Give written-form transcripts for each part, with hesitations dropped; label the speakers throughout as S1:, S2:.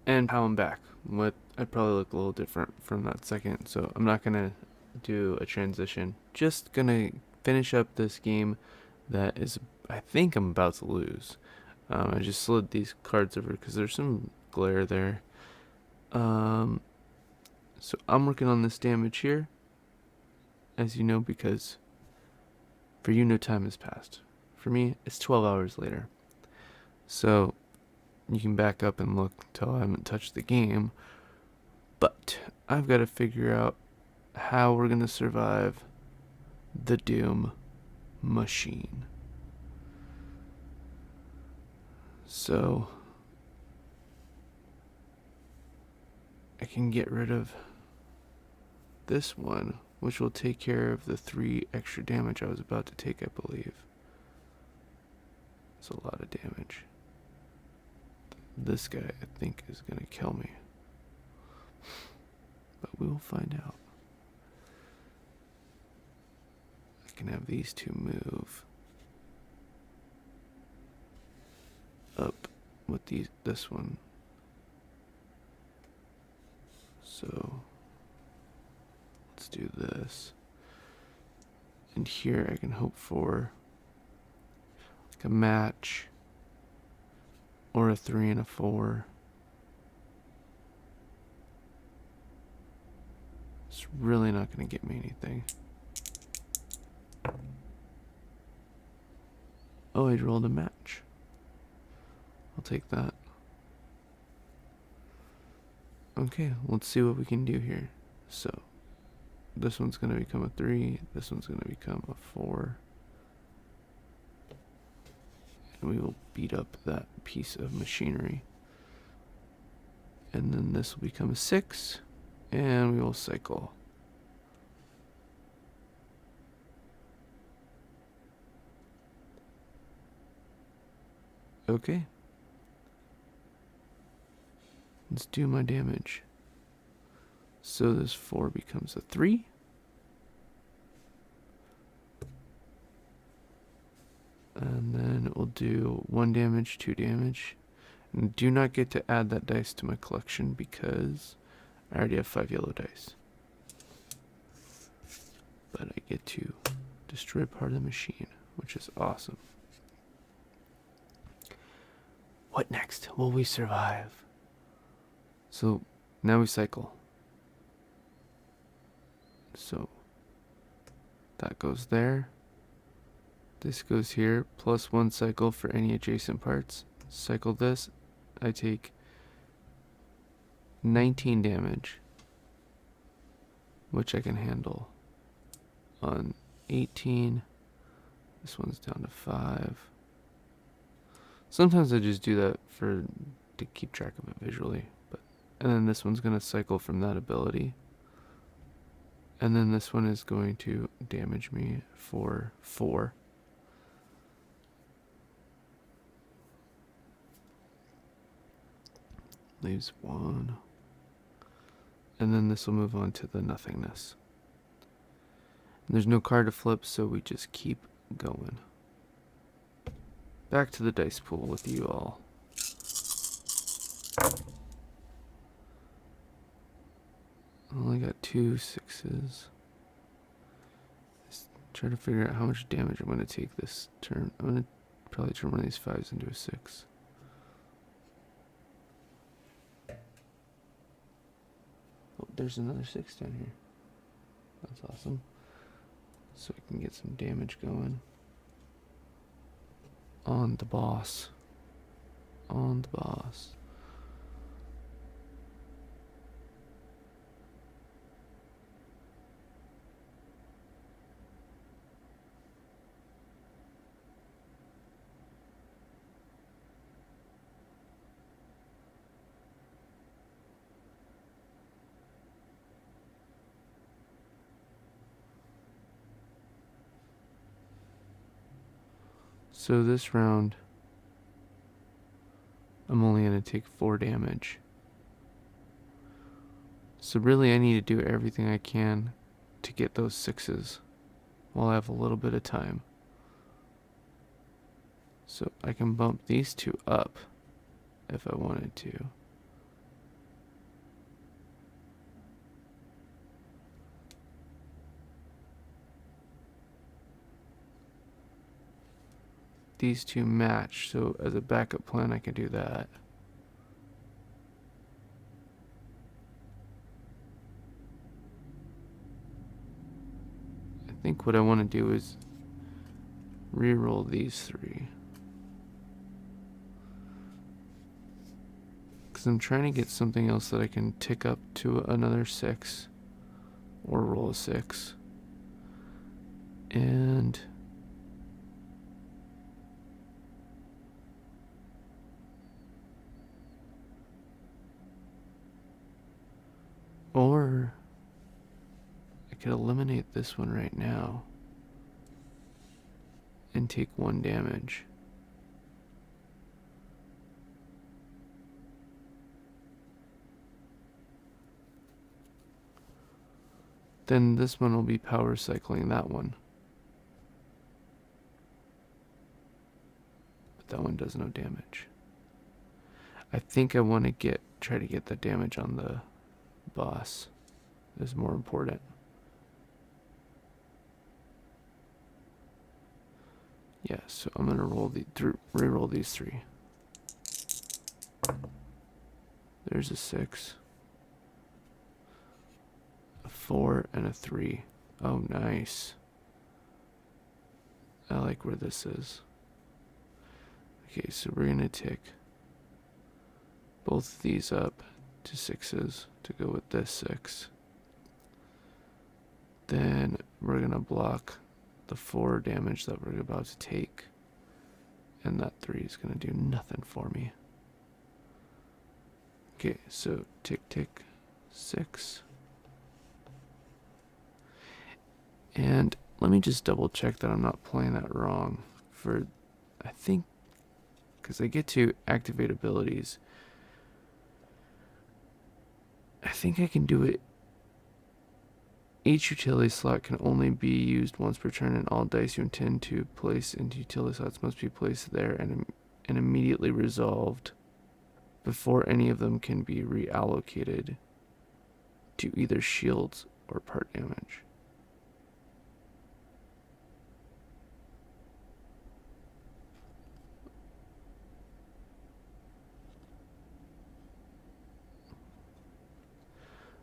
S1: And how I'm back. What I'd probably look a little different from that second, so I'm not gonna do a transition. Just gonna finish up this game that is, I think I'm about to lose. I just slid these cards over because there's some glare there. Um, so I'm working on this damage here, as you know, because for you no time has passed. For me, it's 12 hours later. So you can back up and look until I haven't touched the game. But I've got to figure out how we're going to survive the Doom machine. So I can get rid of this one, which will take care of the 3 extra damage I was about to take, I believe. It's a lot of damage. This guy, I think, is going to kill me. But we will find out. I can have these two move up with this one. So let's do this. And here I can hope for like a match or a 3 and a 4. It's really not going to get me anything. Oh, I rolled a match. I'll take that. Okay, let's see what we can do here. So, this one's going to become a 3. This one's going to become a 4. And we will beat up that piece of machinery. And then this will become a 6. And we will cycle. Okay. Let's do my damage. So this 4 becomes a 3. And then it will do 1 damage, 2 damage. And do not get to add that dice to my collection because I already have 5 yellow dice. But I get to destroy part of the machine, which is awesome. What next? Will we survive? So now we cycle. So that goes there. This goes here, plus 1 cycle for any adjacent parts. Cycle this. I take 19 damage, which I can handle. On 18, this one's down to 5. Sometimes I just do that to keep track of it visually. And then this one's going to cycle from that ability. And then this one is going to damage me for 4. Leaves 1. And then this will move on to the nothingness. And there's no card to flip, so we just keep going. Back to the dice pool with you all. I only got 2 6s. Just try to figure out how much damage I'm going to take this turn. I'm going to probably turn one of these 5s into a 6. Oh, there's another 6 down here. That's awesome. So I can get some damage going. On the boss. On the boss. So this round, I'm only going to take 4 damage. So really I need to do everything I can to get those 6s while I have a little bit of time. So I can bump these 2 up if I wanted to. these two match. So as a backup plan, I can do that. I think what I want to do is re-roll these three. Because I'm trying to get something else that I can tick up to another 6. Or roll a 6. And or I could eliminate this one right now and take 1 damage. Then this one will be power cycling that one. But that one does no damage. I think I want to try to get the damage on the boss. Is more important. Yeah, so I'm gonna re-roll these 3. There's a 6, a 4, and a 3. Oh, nice. I like where this is. Okay, so we're gonna tick both of these up to 6s to go with this 6. Then we're gonna block the 4 damage that we're about to take. And that 3 is gonna do nothing for me. Okay, so tick tick 6. And let me just double check that I'm not playing that wrong. I think, because I get to activate abilities, I think I can do it. Each utility slot can only be used once per turn, and all dice you intend to place into utility slots must be placed there and immediately resolved before any of them can be reallocated to either shields or part damage.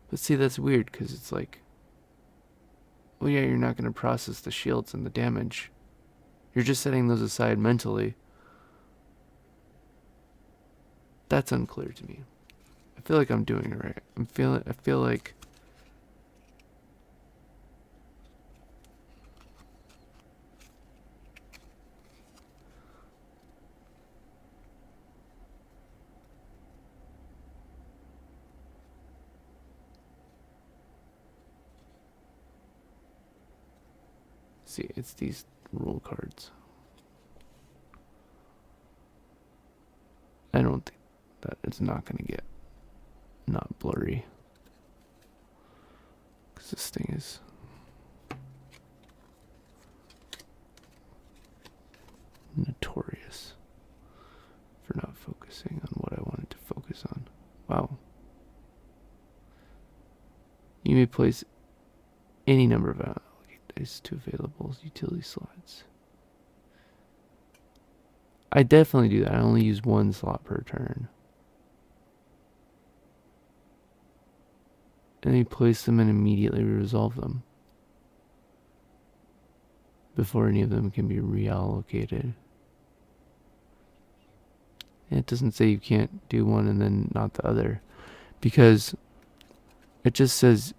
S1: But see, that's weird because it's like, well, yeah, you're not going to process the shields and the damage. You're just setting those aside mentally. That's unclear to me. I feel like I'm doing it right. I feel like see, it's these rule cards. I don't think that it's not going to get not blurry. Because this thing is notorious for not focusing on what I wanted to focus on. Wow. You may place any number of dice to available utility slots. I definitely do that. I only use 1 slot per turn. And then you place them and immediately resolve them before any of them can be reallocated. And it doesn't say you can't do one and then not the other, because it just says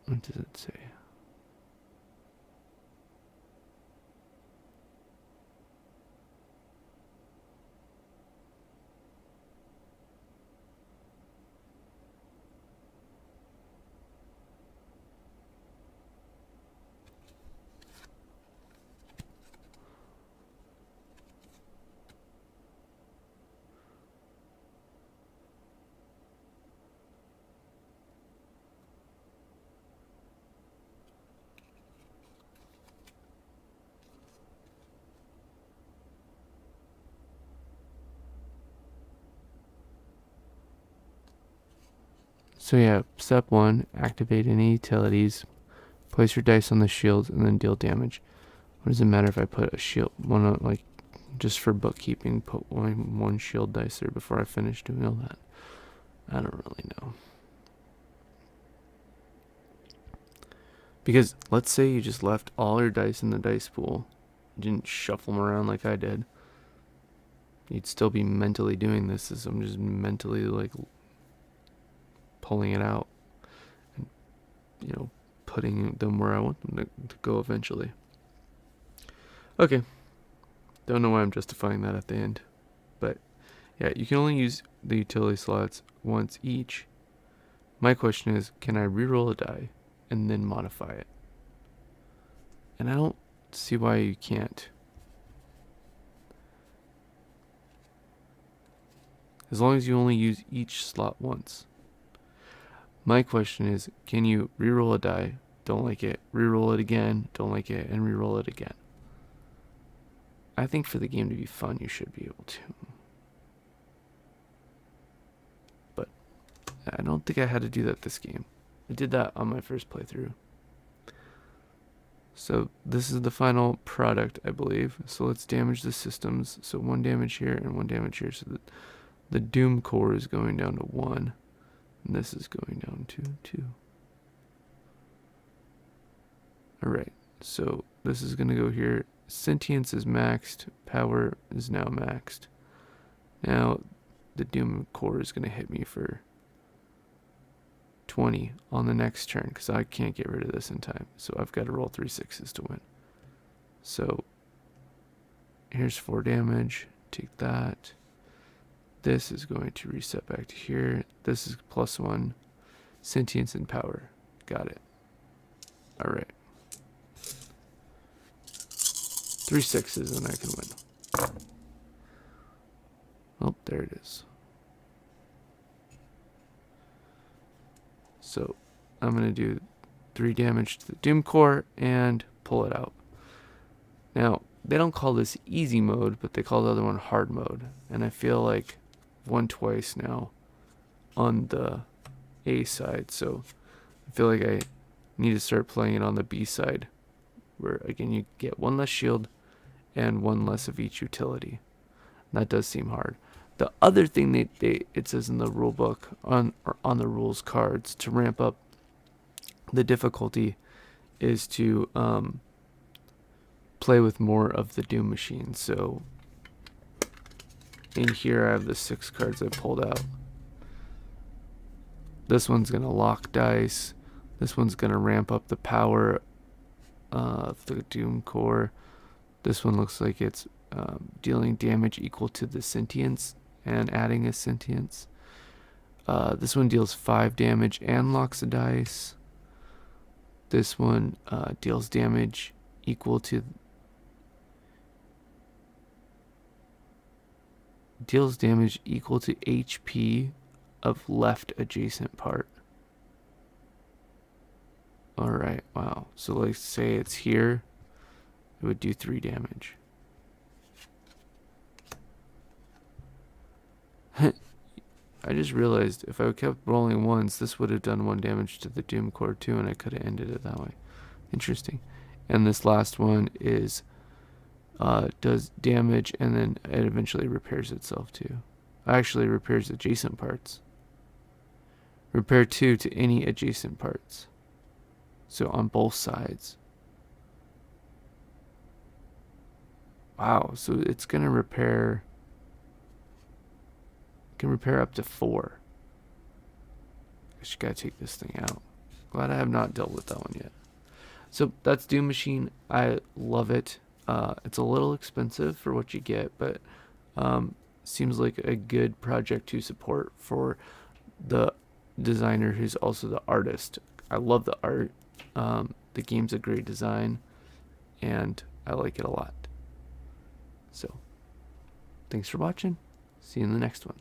S1: what does it say? So yeah, step 1, activate any utilities. Place your dice on the shield and then deal damage. What does it matter if I put a shield, like, just for bookkeeping, put one shield dice there before I finish doing all that? I don't really know. Because let's say you just left all your dice in the dice pool, you didn't shuffle them around like I did. You'd still be mentally doing this, as I'm just mentally like pulling it out and, putting them where I want them to go eventually. Okay. Don't know why I'm justifying that at the end. But yeah, you can only use the utility slots once each. My question is, can I reroll a die and then modify it? And I don't see why you can't. As long as you only use each slot once. My question is, can you reroll a die, don't like it, reroll it again, don't like it, and reroll it again? I think for the game to be fun, you should be able to. But I don't think I had to do that this game. I did that on my first playthrough. So this is the final product, I believe. So let's damage the systems. So 1 damage here and 1 damage here. So the Doom core is going down to 1. And this is going down to 2. Alright, so this is going to go here. Sentience is maxed. Power is now maxed. Now the Doom core is going to hit me for 20 on the next turn because I can't get rid of this in time. So I've got to roll 3 6s to win. So here's 4 damage. Take that. This is going to reset back to here. This is +1. Sentience and power. Got it. Alright. 3 6s and I can win. Oh, there it is. So I'm going to do 3 damage to the Doom core and pull it out. Now, they don't call this easy mode, but they call the other one hard mode. And I feel like I've won twice now on the A side. So I feel like I need to start playing it on the B side, where again you get 1 less shield and 1 less of each utility. And that does seem hard. The other thing it says in the rule book on the rules cards to ramp up the difficulty is to play with more of the Doom machine. So in here I have the 6 cards I pulled out. This one's gonna lock dice. This one's gonna ramp up the power of the Doom core. This one looks like it's dealing damage equal to the sentience and adding a sentience. This one deals 5 damage and locks a dice. This one deals damage equal to HP of left adjacent part. Alright, wow. So let's say it's here, it would do 3 damage. I just realized if I kept rolling ones, this would have done 1 damage to the Doom core too, and I could have ended it that way. Interesting. And this last one is does damage, and then it eventually repairs itself too. Actually repairs adjacent parts. Repair 2 to any adjacent parts. So on both sides. Wow, so it's gonna repair. Can repair up to 4. I just gotta take this thing out. Glad I have not dealt with that one yet. So that's Doom Machine. I love it. It's a little expensive for what you get, but seems like a good project to support for the designer who's also the artist. I love the art. The game's a great design, and I like it a lot. So, thanks for watching. See you in the next one.